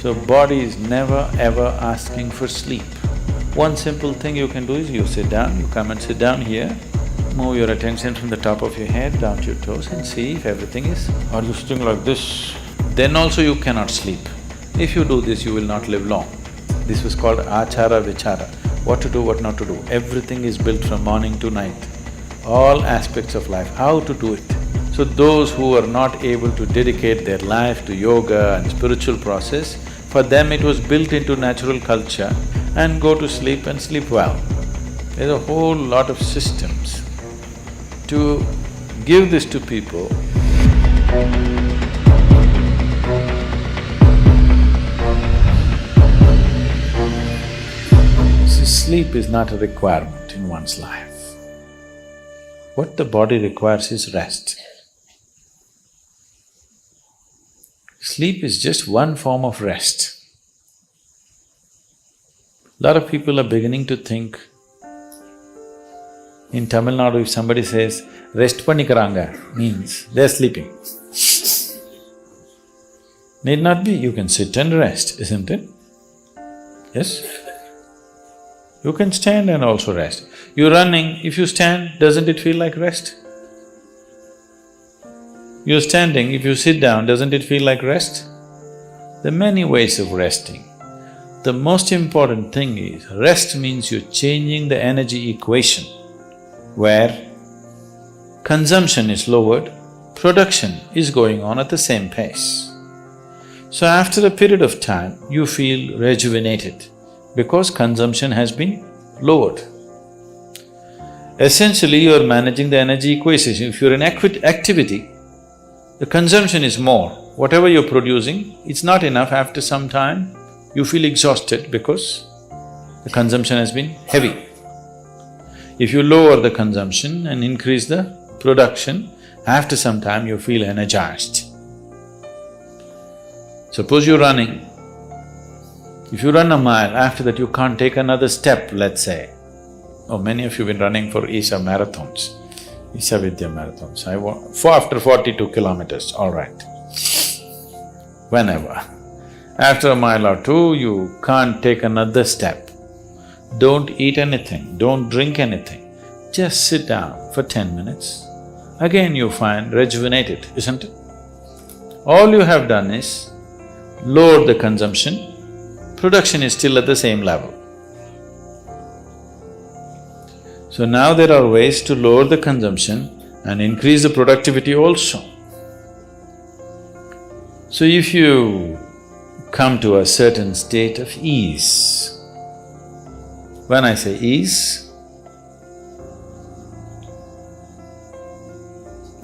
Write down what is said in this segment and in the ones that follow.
So body is never ever asking for sleep. One simple thing you can do is you sit down, you come and sit down here, move your attention from the top of your head down to your toes and see if everything is… Are you sitting like this? Then also you cannot sleep. If you do this, you will not live long. This was called achara vichara, what to do, what not to do. Everything is built from morning to night, all aspects of life, how to do it. So those who are not able to dedicate their life to yoga and spiritual process, for them it was built into natural culture and go to sleep and sleep well. There's a whole lot of systems to give this to people. See, sleep is not a requirement in one's life. What the body requires is rest. Sleep is just one form of rest. Lot of people are beginning to think, in Tamil Nadu if somebody says, rest pannikaranga, means they're sleeping. Need not be, you can sit and rest, isn't it? Yes? You can stand and also rest. You're running, if you stand, doesn't it feel like rest? You're standing, if you sit down, doesn't it feel like rest? There are many ways of resting. The most important thing is, rest means you're changing the energy equation, where consumption is lowered, production is going on at the same pace. So after a period of time, you feel rejuvenated because consumption has been lowered. Essentially, you are managing the energy equation. If you're in activity, the consumption is more. Whatever you're producing, it's not enough. After some time, you feel exhausted because the consumption has been heavy. If you lower the consumption and increase the production, after some time you feel energized. Suppose you're running, if you run a mile, after that you can't take another step, let's say. Oh, many of you have been running for Isha marathons, Isha Vidya marathons. After 42 kilometers, all right. Whenever. After a mile or two, you can't take another step. Don't eat anything, don't drink anything, just sit down for 10 minutes. Again you find rejuvenated, isn't it? All you have done is lower the consumption, production is still at the same level. So now there are ways to lower the consumption and increase the productivity also. So if you come to a certain state of ease, when I say ease,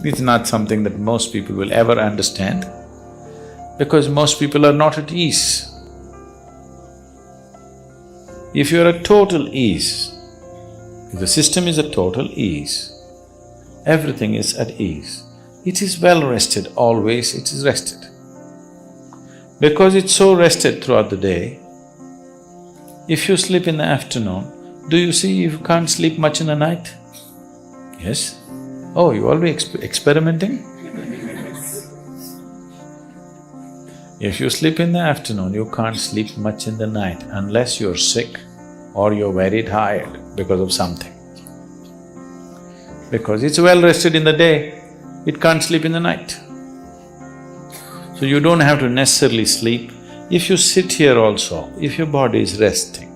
it's not something that most people will ever understand, because most people are not at ease. If you're at total ease, if the system is at total ease, everything is at ease, it is well rested, always it is rested. Because it's so rested throughout the day, if you sleep in the afternoon, do you see you can't sleep much in the night? Yes? Oh, you always experimenting? If you sleep in the afternoon, you can't sleep much in the night unless you're sick or you're very tired because of something. Because it's well rested in the day, it can't sleep in the night. So you don't have to necessarily sleep. If you sit here also, if your body is resting,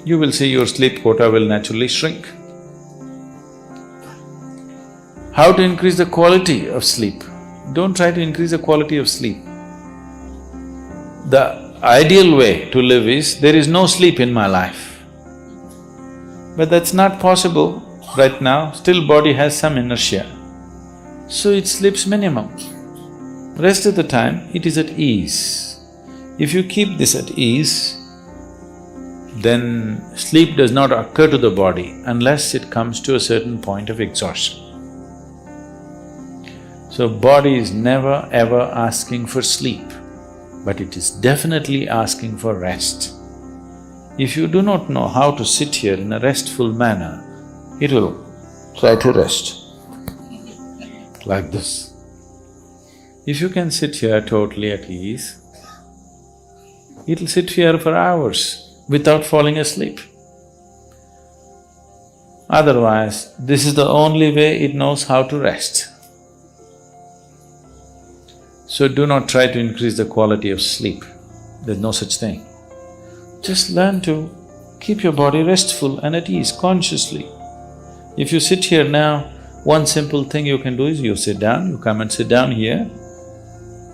you will see your sleep quota will naturally shrink. How to increase the quality of sleep? Don't try to increase the quality of sleep. The ideal way to live is, there is no sleep in my life. But that's not possible right now, still body has some inertia. So it sleeps minimum. Rest of the time, it is at ease. If you keep this at ease, then sleep does not occur to the body unless it comes to a certain point of exhaustion. So body is never ever asking for sleep, but it is definitely asking for rest. If you do not know how to sit here in a restful manner, it will try to rest like this. If you can sit here totally at ease, it'll sit here for hours without falling asleep. Otherwise, this is the only way it knows how to rest. So do not try to increase the quality of sleep, there's no such thing. Just learn to keep your body restful and at ease consciously. If you sit here now, one simple thing you can do is you sit down, you come and sit down here.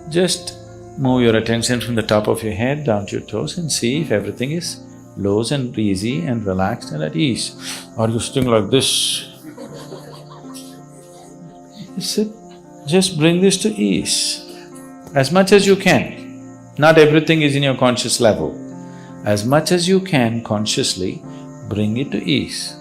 Just move your attention from the top of your head down to your toes and see if everything is loose and easy and relaxed and at ease. Are you sitting like this? Sit, just bring this to ease as much as you can. Not everything is in your conscious level. As much as you can consciously, bring it to ease.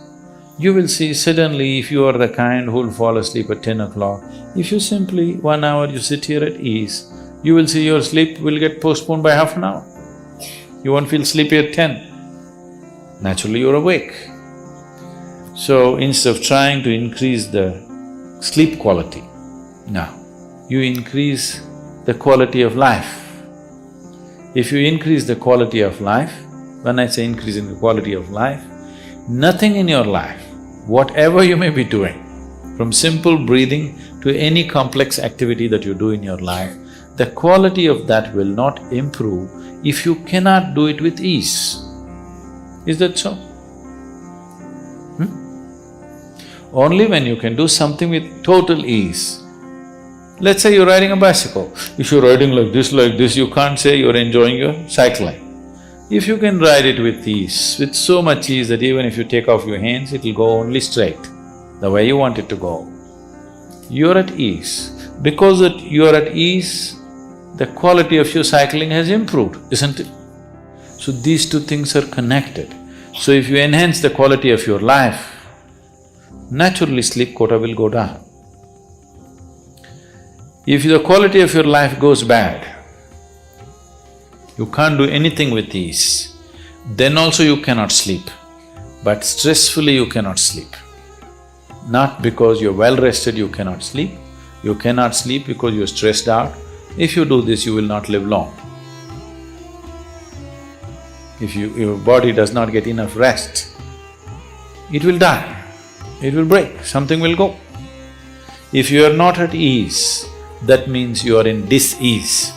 You will see suddenly if you are the kind who'll fall asleep at 10 o'clock, if you simply 1 hour you sit here at ease, you will see your sleep will get postponed by half an hour. You won't feel sleepy at 10. Naturally you're awake. So instead of trying to increase the sleep quality, now you increase the quality of life. If you increase the quality of life, when I say increasing the quality of life, nothing in your life, whatever you may be doing, from simple breathing to any complex activity that you do in your life, the quality of that will not improve if you cannot do it with ease. Is that so? Only when you can do something with total ease. Let's say you're riding a bicycle. If you're riding like this, you can't say you're enjoying your cycling. If you can ride it with ease, with so much ease that even if you take off your hands, it'll go only straight, the way you want it to go. You're at ease. Because that you're at ease, the quality of your cycling has improved, isn't it? So these two things are connected. So if you enhance the quality of your life, naturally sleep quota will go down. If the quality of your life goes bad, you can't do anything with ease, then also you cannot sleep. But stressfully you cannot sleep. Not because you're well rested you cannot sleep, you cannot sleep because you're stressed out. If you do this, you will not live long. If your body does not get enough rest, it will die, it will break, something will go. If you are not at ease, that means you are in dis-ease.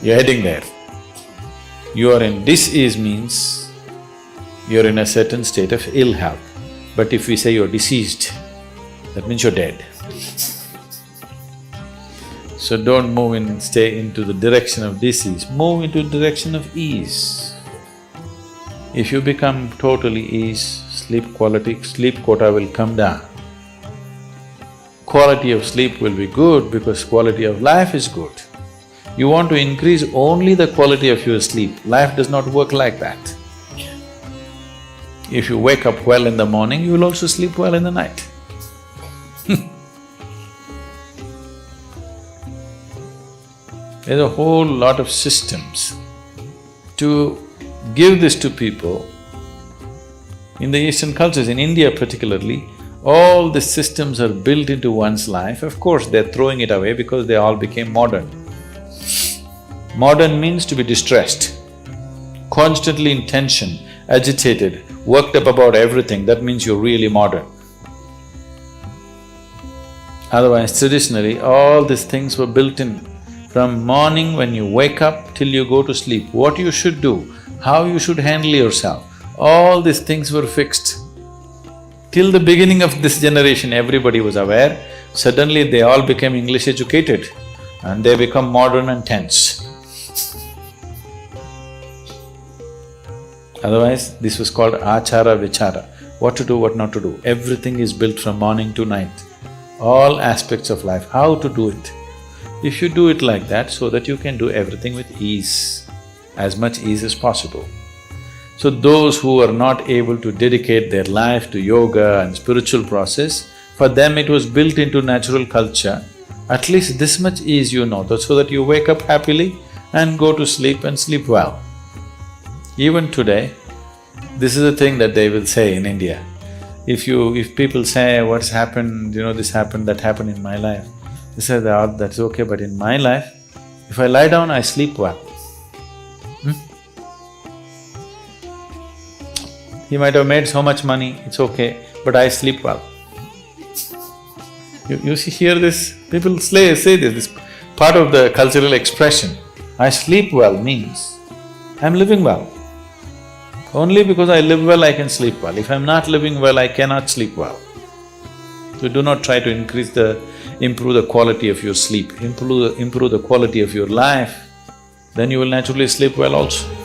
You're heading there. You are in dis-ease means you're in a certain state of ill health. But if we say you're diseased, that means you're dead. So don't move in… stay into the direction of disease, move into the direction of ease. If you become totally ease, sleep quota will come down. Quality of sleep will be good because quality of life is good. You want to increase only the quality of your sleep, life does not work like that. If you wake up well in the morning, you will also sleep well in the night. There's a whole lot of systems. To give this to people, in the Eastern cultures, in India particularly, all the systems are built into one's life. Of course, they're throwing it away because they all became modern. Modern means to be distressed, constantly in tension, agitated, worked up about everything, that means you're really modern. Otherwise, traditionally, all these things were built in. From morning when you wake up till you go to sleep, what you should do, how you should handle yourself, all these things were fixed. Till the beginning of this generation, everybody was aware, suddenly they all became English educated and they become modern and tense. Otherwise, this was called achara vichara, what to do, what not to do. Everything is built from morning to night, all aspects of life, how to do it. If you do it like that, so that you can do everything with ease, as much ease as possible. So those who are not able to dedicate their life to yoga and spiritual process, for them it was built into natural culture. At least this much ease you know, so that you wake up happily and go to sleep and sleep well. Even today, this is a thing that they will say in India. If people say, what's happened, this happened, that happened in my life, they say, that's okay, but in my life, If I lie down, I sleep well. He might have made so much money, it's okay, but I sleep well. You see, hear this? People say this part of the cultural expression. I sleep well means I'm living well. Only because I live well, I can sleep well. If I'm not living well, I cannot sleep well. So do not try to improve the quality of your sleep, improve the quality of your life, then you will naturally sleep well also.